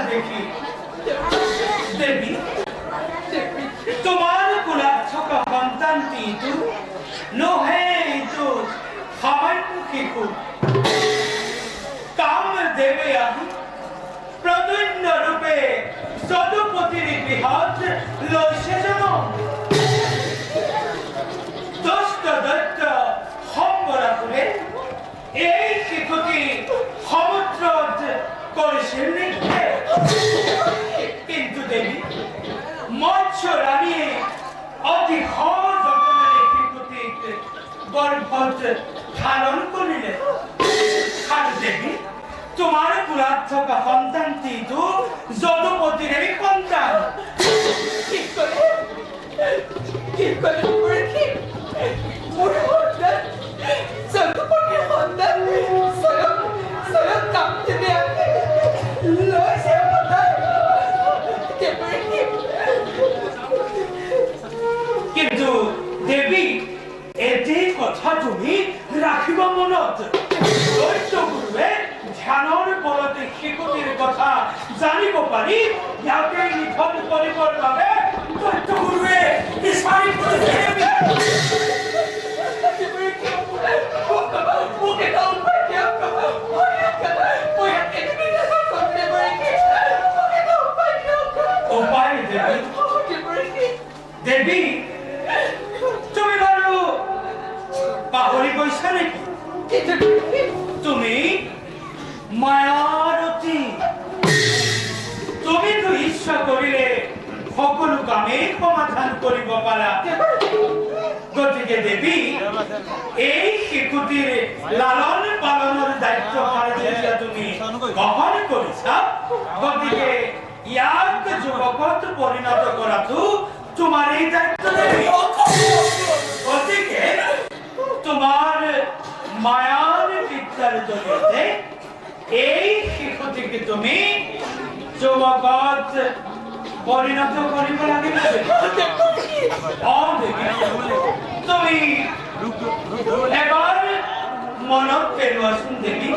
দেখি দেবী তোমার গোলাপ ছকা সন্তানটি তো নহে তো সামান্য শিশু কাম দেবে আমি প্রদন্য রূপে যদুপতির বৃহৎ লৈছে জনম দস্ত দত্ত সম্বরা করে এই শিশুটি সমুদ্র করেছে নৃত্যে কিন্তু দেবী মৎস্য রানী অতি যত্নে শিশুটি গর্ভত ধারণ করিলেন আর দেবী তোমার পুরাত থকা সন্তানটি তো যদুপতির সন্তান কি করে যদুপতির সন্তান স্বয়ং কামদেবে লৈছে কিন্তু দেবী এটি কথা তুমি রাখিব মনত দৈত্য গুৰুৱে ধ্যানৰ বলতে শিশুটিৰ কথা জানিব পাৰি ইয়াকে নিধন কৰিবৰ বাবে দৈত্য গুৰুৱে বিচাৰি ফুৰিছে উপায় দেবী তুমি বাৰু পাহৰি গৈছা নেকি তুমি মায়ারতী তুমি তো ইচ্ছা করিলে সকল কামে সমাধান করিব পারা গতিকে দেবী এই শিশুটির লালন পালনের দায়িত্ব যেতিয়া তুমি গ্রহণ কৰিছা গতিকে ইয়াক যুৱকত পৰিণত কৰাটো তোমাৰ এই দায়িত্ব দেবী গতিকে তোমার মায়ার বিদ্যার জগতে এই শিশুটিকে তুমি যুবকত পরিণত করিব লাগিব তুমি এবার মনত পেলোৱাচোন দেবী